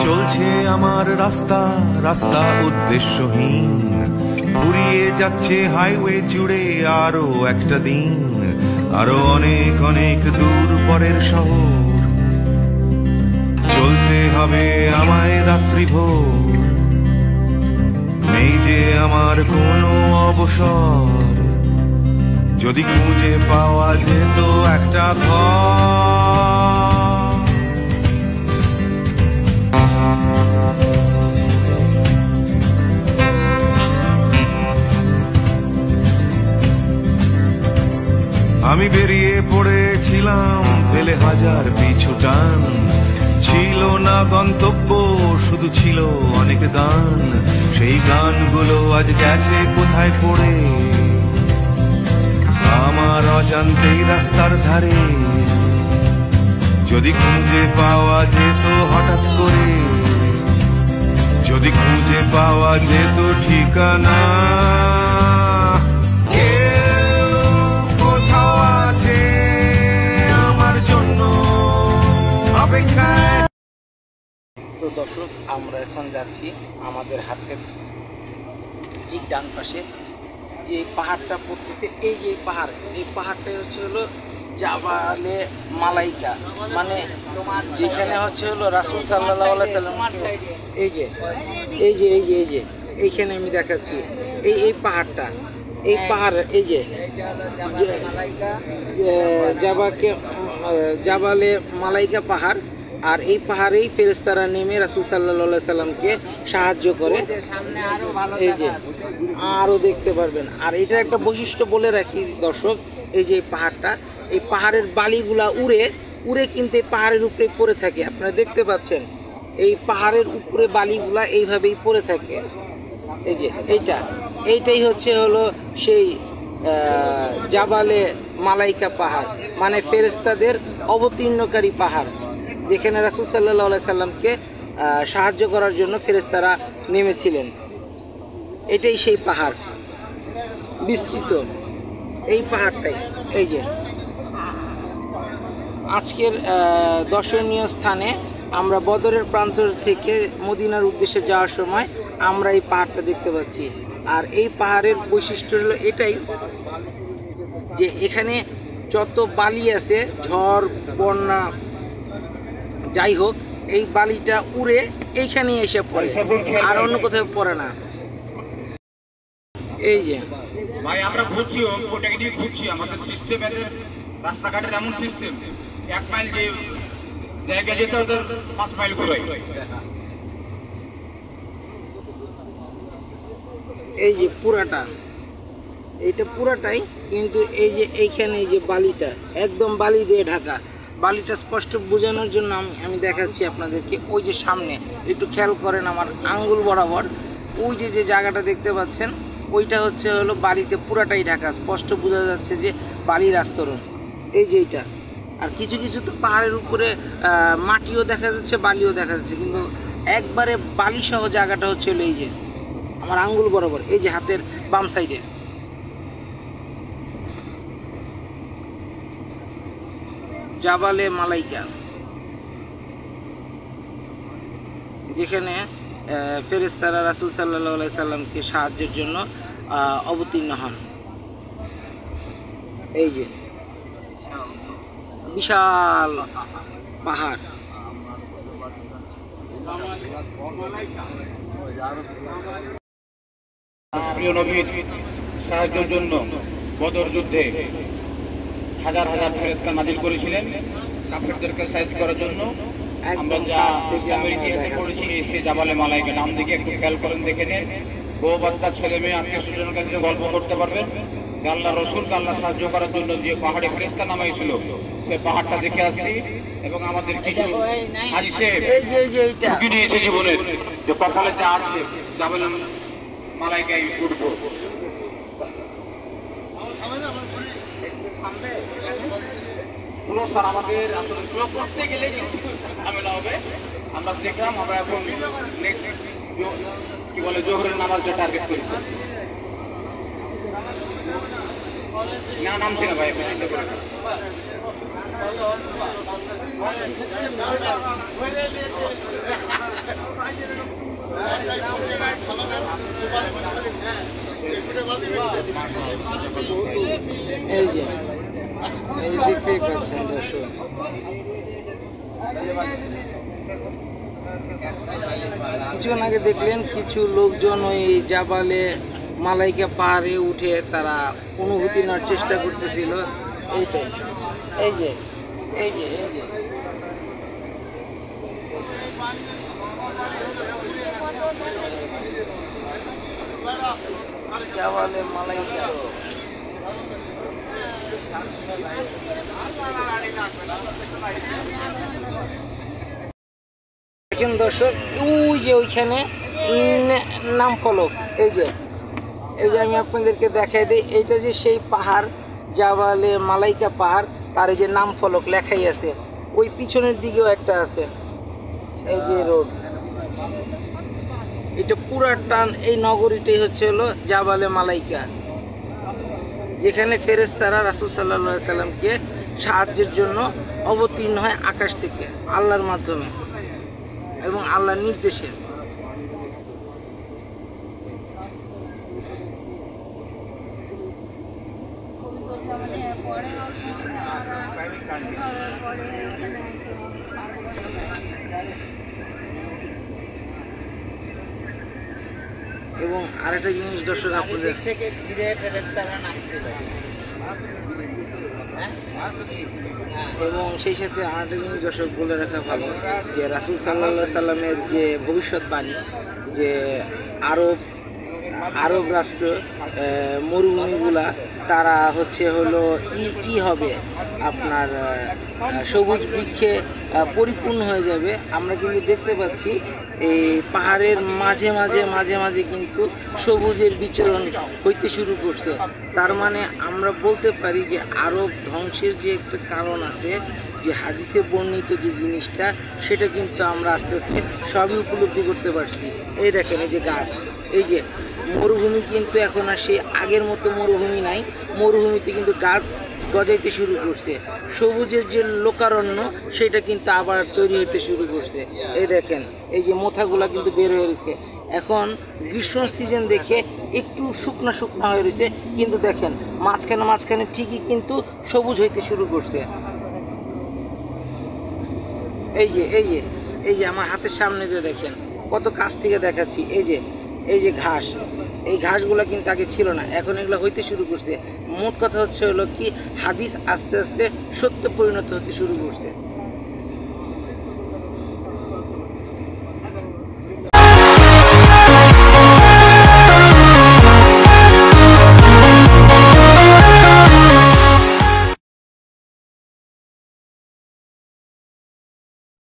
চলছে আমার রাস্তা রাস্তা উদ্দেশ্যহীন, ফুরিয়ে যাচ্ছে হাইওয়ে জুড়ে আরো একটা দিন, আরো অনেক অনেক দূর পরের শহর। চলতে হবে আমায় রাত্রি ভোর, নেই যে আমার কোনো অবসর। যদি খুঁজে পাওয়া যেত একটা ঘর, আমি বেরিয়ে পড়েছিলাম ফেলে হাজার পিছু টান। ছিল না গন্তব্য, শুধু ছিল অনেক গান। সেই গানগুলো আজ গেছে কোথায় পড়ে, আমার অজান্তেই রাস্তার ধারে। যদি খুঁজে পাওয়া যেত হঠাৎ করে, যদি খুঁজে পাওয়া যেত ঠিকানা, কোথাও আছে আমার জন্য অপেক্ষায়। তো দর্শক, আমরা এখন যাচ্ছি আমাদের হাতের ঠিক ডান পাশে যে পাহাড়টা পড়তেছে, এই যে এই পাহাড়টাই হচ্ছে হলো জাবালে মালাইকা, মানে যেখানে হচ্ছে হলো রাসূল সাল্লাল্লাহু আলাইহি সাল্লাম, এই যে এইখানে আমি দেখাচ্ছি এই পাহাড়টা, এই পাহাড়, এই যে জাবালে মালাইকা পাহাড়। আর এই পাহাড়েই ফেরেশতারা নেমে রাসূল সাল্লাল্লাহু আলাইহি সাল্লামকে সাহায্য করে। এই যে আরও দেখতে পারবেন। আর এটা একটা বৈশিষ্ট্য বলে রাখি দর্শক, এই যে পাহাড়টা, এই পাহাড়ের বালিগুলা উড়ে কিন্তু এই পাহাড়ের উপরে পড়ে থাকে। আপনারা দেখতে পাচ্ছেন এই পাহাড়ের উপরে বালিগুলা এইভাবেই পড়ে থাকে। এই যে এইটাই হচ্ছে হলো সেই জাবালে মালাইকা পাহাড়, মানে ফেরেশতাদের অবতীর্ণকারী পাহাড়, যেখানে রাসূল সাল্লাল্লাহু আলাইহি সাল্লামকে সাহায্য করার জন্য ফেরেশতারা নেমেছিলেন। এটাই সেই পাহাড়, বিস্তৃত এই পাহাড়টাই। এই যে আজকের দর্শনীয় স্থানে আমরা বদরের প্রান্ত থেকে মদিনার উদ্দেশ্যে যাওয়ার সময় আমরা এই পাহাড়টা দেখতে পাচ্ছি। আর এই পাহাড়ের বৈশিষ্ট্য হলো এটাই যে এখানে যত বালি আছে, ঝড় বন্যা যাই হোক, এই বালিটা উড়ে এইখানেই এসে পড়ে, আর অন্য কোথাও পড়ে না। এই যে ভাই আমরা ঘুরছি, ওটাকে নিয়ে ঘুরছি, আমাদের সিস্টেমের রাস্তাঘাটের এমন সিস্টেম, 1 মাইল যে জায়গা যেতে ওদের 5 মাইল ঘুরাই। এই যে এইটা পুরাটাই কিন্তু এই যে এইখানে এই যে বালিটা একদম বালি দিয়ে ঢাকা। বালিটা স্পষ্ট বোঝানোর জন্য আমি দেখাচ্ছি আপনাদেরকে। ওই যে সামনে একটু খেয়াল করেন, আমার আঙ্গুল বরাবর ওই যে জায়গাটা দেখতে পাচ্ছেন, ওইটা হচ্ছে হলো বালিতে পুরাটাই ঢাকা। স্পষ্ট বোঝা যাচ্ছে যে বালির আস্তরণ এই যে এইটা। আর কিছু কিছু তো পাহাড়ের উপরে মাটিও দেখা যাচ্ছে, বালিও দেখা যাচ্ছে, কিন্তু একবারে বালি সহ জায়গাটা হচ্ছে হলো এই যে আমার আঙ্গুল বরাবর, এই যে হাতের বাম সাইডে। জাবালে মালাইকা, যেখানে ফেরেশতারা রাসূল সাল্লাল্লাহু আলাইহি সাল্লামকে সাহায্যের জন্য অবতীর্ণ হন। এই যে বিশাল পাহাড়। প্রিয় নবীর সাহায্যের জন্য বদর যুদ্ধে হাজার হাজার ফেরেশতা নাজিল করেছিলেন কাফেরদেরকে সাহায্য করার জন্য। আমরা যা ইতিহাসে পড়েছি এসে জাবালে মালাইকা, নাম দিকে একটু খেয়াল করেন, দেখে নেন। বউ বাচ্চা ছেলে মেয়ে আত্মীয় স্বজনের কাছে গল্প করতে পারবেন। আল্লাহ রসুলকে আল্লাহ সাহায্য করার জন্য যে পাহাড়ে ফেরেশতা নামাইছিল, সেই পাহাড়টা দেখে আসছি। এবং আমাদের কিছু হাদিসে ঝুঁকি নিয়েছে জীবনের, যে কপালে যা আছে জাবালে মালাইকায় উঠবো। স্যার আমাদের আসলে স্লো করতে গেলে ঝামেলা হবে। আমরা দেখলাম, আমরা এখন কি বলে জোহরের নামাজটা টার্গেট করেছি। না নামছি না ভাই, চিন্তা করে এই যে দেখতেই পাচ্ছেন দর্শক, কিছুক্ষণ আগে দেখলেন কিছু লোকজন ওই জাবালে মালাইকা পাহাড়ে উঠে তারা অনুভূতি নেওয়ার চেষ্টা করতেছিল। এইটাই, এই যে এই যে এই যে জাবালে মালাইকা। দেখেন দর্শক, ওই যে ওইখানে নাম ফলক, এই যে আমি আপনাদেরকে দেখাই দিই, এইটা যে সেই পাহাড় জাবালে মালাইকা পাহাড়, তার এই যে নাম ফলক লেখাই আছে। ওই পিছনের দিকেও একটা আছে, এই যে রোড, এটা পুরা টান এই নগরীটাই হচ্ছে হলো জাবালে মালাইকা, যেখানে ফেরেশতারা রাসূল সাল্লাল্লাহু আলাইহি সাল্লামকে সাহায্যের জন্য অবতীর্ণ হয় আকাশ থেকে আল্লাহর মাধ্যমে এবং আল্লাহর নির্দেশে। এবং আরেকটা জিনিস দর্শক আপনাদের থেকে ঘিরে ফেরেশতারা নামছিল, এবং সেই সাথে আরেকটা জিনিস দর্শক বলে রাখা ভালো যে রাসূল সাল্লাল্লাহু আলাইহি সাল্লামের যে ভবিষ্যৎবাণী যে আরব রাষ্ট্র মরুভূমিগুলা তারা হচ্ছে হলো হবে আপনার সবুজ বৃক্ষে পরিপূর্ণ হয়ে যাবে। আমরা কিন্তু দেখতে পাচ্ছি এই পাহাড়ের মাঝে মাঝে কিন্তু সবুজের বিচরণ হইতে শুরু করছে। তার মানে আমরা বলতে পারি যে আরব ধ্বংসের যে একটা কারণ আছে, যে হাদিসে বর্ণিত যে জিনিসটা, সেটা কিন্তু আমরা আস্তে আস্তে সবই উপলব্ধি করতে পারছি। এই দেখেন, এই যে গাছ, এই যে মরুভূমি কিন্তু এখন আর সেই আগের মতো মরুভূমি নাই, মরুভূমিতে কিন্তু গাছ গজাইতে শুরু করছে, সবুজের যে লোকারণ্য সেটা কিন্তু আবার তৈরি হতে শুরু করছে। এই দেখেন, এই যে মোথাগুলা কিন্তু বের হয়ে রয়েছে। এখন গ্রীষ্ম সিজন দেখে একটু শুকনা হয়ে রয়েছে, কিন্তু দেখেন মাঝখানে ঠিকই কিন্তু সবুজ হইতে শুরু করছে। এই যে আমার হাতের সামনে যে দেখেন, কত কাছ থেকে দেখাচ্ছি, এই যে ঘাস, এই ঘাসগুলো কিন্তু আগে ছিল না, এখন এগুলো হইতে শুরু করছে। মোট কথা হচ্ছে হলো কি, হাদিস আস্তে আস্তে সত্য পরিণত হতে শুরু করছে।